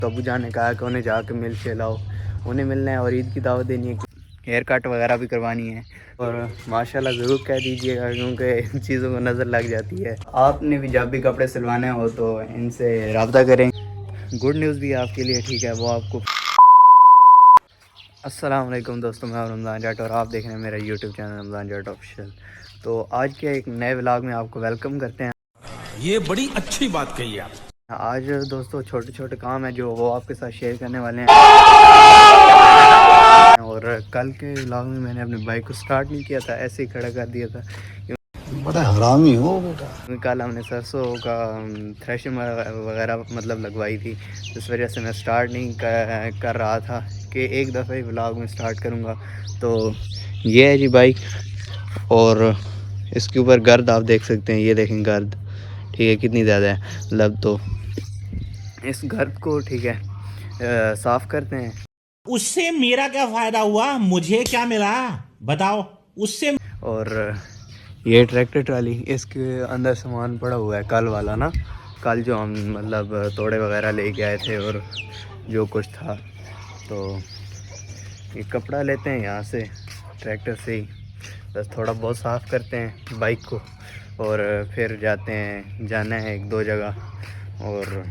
तो अबू जान ने कहा कि उन्हें जाके मिल के लाओ, उन्हें मिलना है और ईद की दावत देनी है, हेयर कट वगैरह भी करवानी है। और माशाल्लाह ज़रूर कह दीजिएगा क्योंकि इन चीज़ों को नज़र लग जाती है। आपने भी जब भी कपड़े सिलवाने हो तो इनसे रब्ता करें। गुड न्यूज़ भी आपके लिए, ठीक है, वो आपको। अस्सलाम वालेकुम दोस्तों, मैं रमज़ान जट और आप देख रहे हैं मेरा यूट्यूब चैनल रमज़ान जट ऑफिशियल। तो आज के एक नए व्लॉग में आपको वेलकम करते हैं। ये बड़ी अच्छी बात कही आप। आज दोस्तों छोटे छोटे काम है जो वो आपके साथ शेयर करने वाले हैं। और कल के व्लॉग में मैंने अपनी बाइक को स्टार्ट नहीं किया था, ऐसे ही खड़ा कर दिया था। बड़ा हरामी हो बेटा। कल हमने सरसों का थ्रेशिंग वगैरह मतलब लगवाई थी, इस वजह से मैं स्टार्ट नहीं कर रहा था कि एक दफ़े ही व्लॉग में स्टार्ट करूँगा। तो ये है जी बाइक, और इसके ऊपर गर्द आप देख सकते हैं, ये देखें गर्द, ठीक है, कितनी ज़्यादा है। मतलब तो इस गर्द को, ठीक है, साफ़ करते हैं। उससे मेरा क्या फायदा हुआ, मुझे क्या मिला बताओ उससे। और ये ट्रैक्टर ट्राली, इसके अंदर सामान पड़ा हुआ है कल वाला ना, कल जो हम मतलब तोड़े वगैरह लेके आए थे और जो कुछ था। तो ये कपड़ा लेते हैं यहाँ से ट्रैक्टर से ही, बस थोड़ा बहुत साफ़ करते हैं बाइक को और फिर जाना है एक दो जगह। और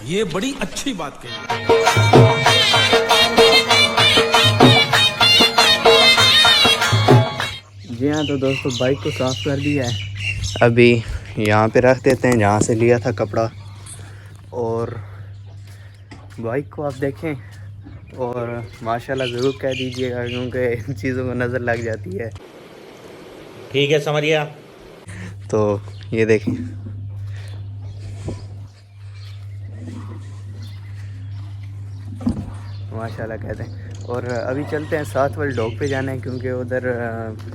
ये बड़ी अच्छी बात कही। जी हाँ, तो दोस्तों बाइक को साफ़ कर दिया है, अभी यहाँ पे रख देते हैं जहाँ से लिया था कपड़ा। और बाइक को आप देखें और माशाल्लाह ज़रूर कह दीजिएगा क्योंकि इन चीज़ों को नज़र लग जाती है। ठीक है, समझ गया। तो ये देखें, माशाल्लाह कहते हैं। और अभी चलते हैं, 7 वाले डॉग पे जाना है क्योंकि उधर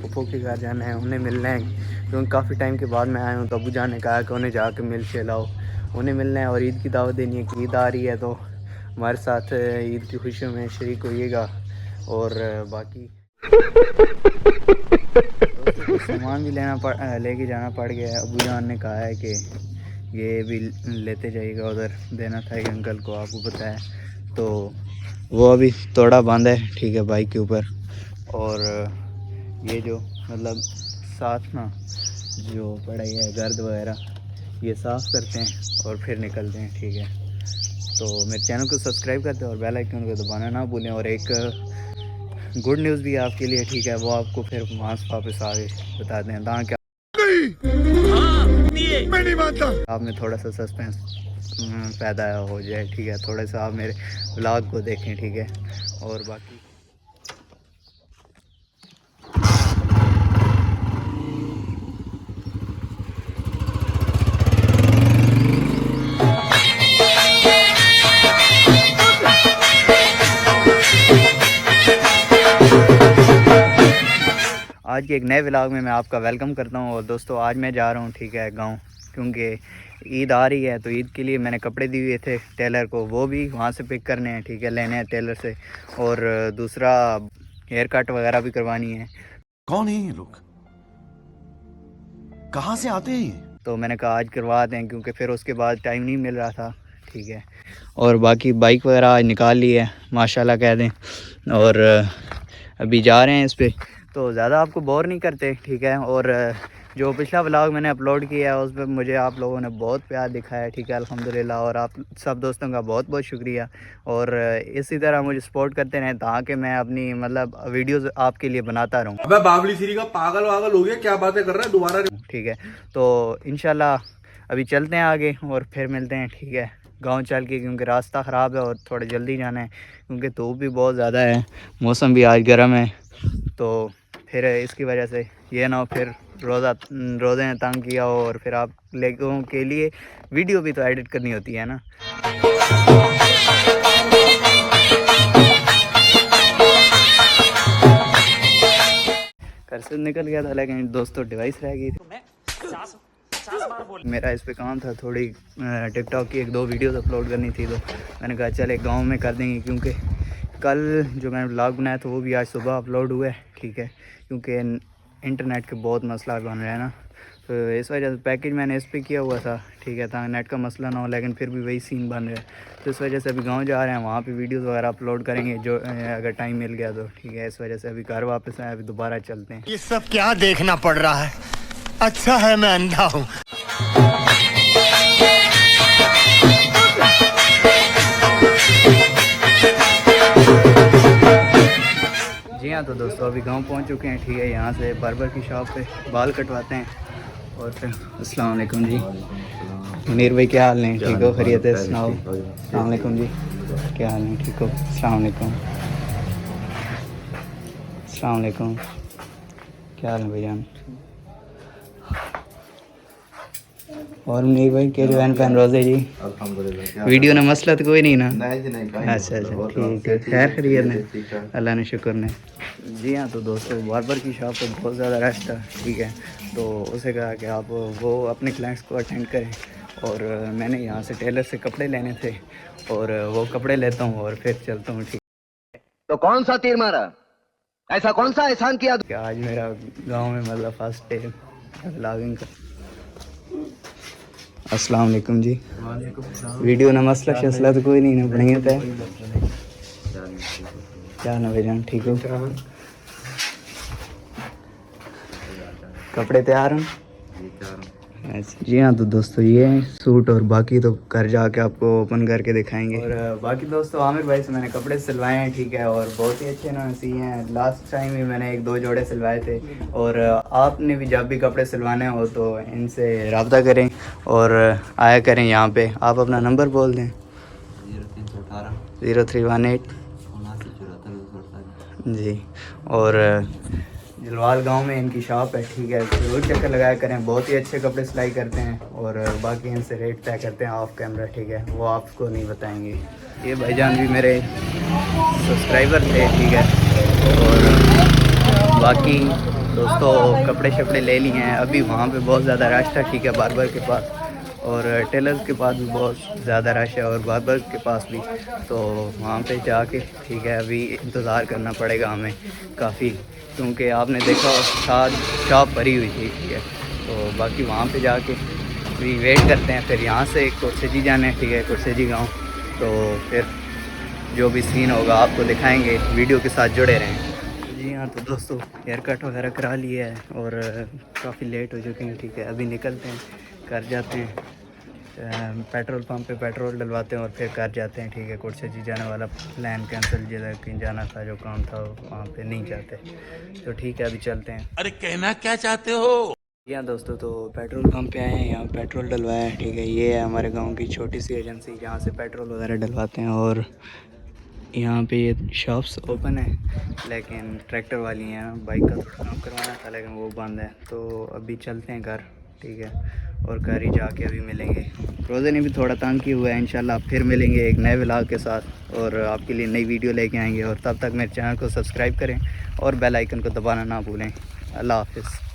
फूफो के घर जाना है, उन्हें मिलना है क्योंकि काफ़ी टाइम के बाद मैं आया हूँ। तो अबू जान ने कहा कि उन्हें जाके मिल के लाओ, उन्हें मिलना है और ईद की दावत देनी है कि ईद आ रही है, तो हमारे साथ ईद की खुशियों में शरीक होइएगा। और बाकी दोस्तों कुछ सामान भी लेके जाना पड़ गया है। अबू जान ने कहा है कि ये भी लेते जाइएगा, उधर देना था एक अंकल को, आपको पता है। तो वो अभी तोड़ा बांधा है, ठीक है, बाइक के ऊपर। और ये जो मतलब साथ ना जो पड़ा है गर्द वगैरह, ये साफ़ करते हैं और फिर निकलते हैं, ठीक है। तो मेरे चैनल को सब्सक्राइब करते हैं और बेल आइकन को दबाना ना भूलें। और एक गुड न्यूज़ भी आपके लिए, ठीक है, वो आपको फिर वहाँ से वापस आगे बता दें ताकि मैं नहीं मानता, आप में थोड़ा सा सस्पेंस पैदा हो जाए, ठीक है। थोड़ा सा आप मेरे व्लॉग को देखें, ठीक है। और बाकी आज के एक नए व्लॉग में मैं आपका वेलकम करता हूँ। और दोस्तों आज मैं जा रहा हूँ, ठीक है, गांव, क्योंकि ईद आ रही है। तो ईद के लिए मैंने कपड़े दिए हुए थे टेलर को, वो भी वहाँ से पिक करने हैं, ठीक है, लेने हैं टेलर से। और दूसरा हेयर कट वगैरह भी करवानी है। कौन है ये लोग, कहाँ से आते हैं? तो मैंने कहा आज करवा दें क्योंकि फिर उसके बाद टाइम नहीं मिल रहा था, ठीक है। और बाकी बाइक वगैरह आज निकाल ली है, माशाल्लाह कह दें। और अभी जा रहे हैं इस पर, तो ज़्यादा आपको बोर नहीं करते, ठीक है। और जो पिछला व्लॉग मैंने अपलोड किया है उस पर मुझे आप लोगों ने बहुत प्यार दिखाया है, ठीक है, अल्हम्दुलिल्लाह। और आप सब दोस्तों का बहुत बहुत शुक्रिया। और इसी तरह मुझे सपोर्ट करते रहें ताकि मैं अपनी मतलब वीडियोज़ आपके लिए बनाता रहूँ। अबे बाबली सीरी का पागल वागल हो गया, क्या बातें कर रहा है दोबारा। ठीक है, तो इंशाल्लाह अभी चलते हैं आगे और फिर मिलते हैं, ठीक है, गांव चल के, क्योंकि रास्ता ख़राब है और थोड़ा जल्दी जाना है क्योंकि धूप भी बहुत ज़्यादा है, मौसम भी आज गर्म है। तो फिर इसकी वजह से ये ना हो फिर रोज़े ने तंग किया हो और फिर आप लोगों के लिए वीडियो भी तो एडिट करनी होती है ना। घर से निकल गया था लेकिन दोस्तों डिवाइस रह गई थी। मेरा इस पे काम था, थोड़ी टिकटॉक की एक दो वीडियोस अपलोड करनी थी, तो मैंने कहा चल एक गाँव में कर देंगे क्योंकि कल जो मैंने व्लॉग बनाया था वो भी आज सुबह अपलोड हुआ है, ठीक है, क्योंकि इंटरनेट के बहुत मसला बन रहा है ना। तो इस वजह से पैकेज मैंने इस पे किया हुआ था, ठीक है, ताकि नेट का मसला ना हो, लेकिन फिर भी वही सीन बन रहा है। तो इस वजह से अभी गांव जा रहे हैं, वहाँ पे वीडियोस वगैरह अपलोड करेंगे जो अगर टाइम मिल गया तो, ठीक है। इस वजह से अभी घर वापस आए, अभी दोबारा चलते हैं। ये सब क्या देखना पड़ रहा है? अच्छा है मैं अंधा हूँ। जी हाँ, तो दोस्तों अभी गांव पहुंच चुके हैं, ठीक है। यहाँ से बार्बर की शॉप पे बाल कटवाते हैं और फिर अस्सलाम वालेकुम जी। मुनीर भाई क्या हाल है? ठीक हो? खैरियत है? सुनाओ। अस्सलाम वालेकुम जी, क्या हाल है? ठीक हो? अस्सलाम वालेकुम। अस्सलाम वालेकुम, क्या हाल है भाईजान? और मुनीर भाई के जवान पहन रोज़े जी? वीडियो ने मसला तो कोई नहीं ना? अच्छा अच्छा, ठीक है। खैर खैरियत ने? अल्लाह ने शुक्र ने। जी हाँ, तो दोस्तों बार्बर की शॉप पे बहुत ज़्यादा रश था, ठीक है। तो उसे कहा कि आप वो अपने क्लाइंट्स को अटेंड करें, और मैंने यहाँ से टेलर से कपड़े लेने थे, और वो कपड़े लेता हूँ और फिर चलता हूँ, ठीक तो कौन सा तीर मारा? ऐसा कौन सा एहसान किया? है। आज मेरा गांव में मतलब फर्स्ट डे व्लॉगिंग का। अस्सलाम वालेकुम जी। वीडियो ना मसला शसला तो कोई नहीं ना? बढ़िया था। क्या ना भाईजान, ठीक हो? कपड़े तैयार हैं? अच्छा, जी हाँ, तो दोस्तों ये सूट और बाकी तो घर जाके आपको ओपन करके दिखाएंगे। और बाकी दोस्तों आमिर भाई से मैंने कपड़े सिलवाए हैं, ठीक है, और बहुत ही अच्छे इन्होंने सिए हैं। लास्ट टाइम भी मैंने 1-2 जोड़े सिलवाए थे। और आपने भी जब भी कपड़े सिलवाने हो तो इनसे रब्ता करें और आया करें यहाँ पे। आप अपना नंबर बोल दें। 0318 जी। और जलवाल गांव में इनकी शॉप है, ठीक है, ज़रूर चक्कर लगाया करें। बहुत ही अच्छे कपड़े सिलाई करते हैं, और बाकी इनसे रेट तय करते हैं ऑफ कैमरा, ठीक है, वो आपको नहीं बताएंगे। ये भाईजान भी मेरे सब्सक्राइबर थे, ठीक है। और बाकी दोस्तों कपड़े शपड़े ले लिए हैं। अभी वहाँ पे बहुत ज़्यादा रश था, ठीक है, बार्बर के पास, और टेलर्स के पास भी बहुत ज़्यादा रश है, और बार्बर के पास भी। तो वहाँ पे जाके, ठीक है, अभी इंतज़ार करना पड़ेगा हमें काफ़ी, क्योंकि आपने देखा शॉप भरी हुई थी, ठीक है। तो बाकी वहाँ पे जाके भी वेट करते हैं। फिर यहाँ से कुर्सेजी जाना है, ठीक है, कुर्सेजी गाँव। तो फिर जो भी सीन होगा आपको दिखाएंगे, वीडियो के साथ जुड़े रहें। जी हाँ, तो दोस्तों हेयर कट वगैरह करा लिया है, और काफ़ी लेट हो चुके हैं, ठीक है। अभी निकलते हैं, घर जाते हैं, पेट्रोल पंप पे पेट्रोल डलवाते हैं और फिर घर जाते हैं, ठीक है। कुर्सेजी जाने वाला प्लान कैंसिल, जिधर कहीं जाना था, जो काम था वहाँ पे नहीं जाते, तो ठीक है, अभी चलते हैं। अरे कहना क्या चाहते हो? यहाँ दोस्तों तो पेट्रोल पंप पे आए हैं, यहाँ पेट्रोल डलवाया है, ठीक है। ये है हमारे गांव की छोटी सी एजेंसी जहाँ से पेट्रोल वगैरह डलवाते हैं। और यहाँ पे ये शॉप्स ओपन है, लेकिन ट्रैक्टर वाली हैं। बाइक का थोड़ा काम करवाना था, लेकिन वो बंद है। तो अभी चलते हैं घर, ठीक है, और घर ही जाके अभी मिलेंगे। रोज़े ने भी थोड़ा तंग किया हुआ है, इंशाल्लाह फिर मिलेंगे एक नए व्लॉग के साथ, और आपके लिए नई वीडियो लेके आएंगे। और तब तक मेरे चैनल को सब्सक्राइब करें और बेल आइकन को दबाना ना भूलें। अल्लाह हाफिज़।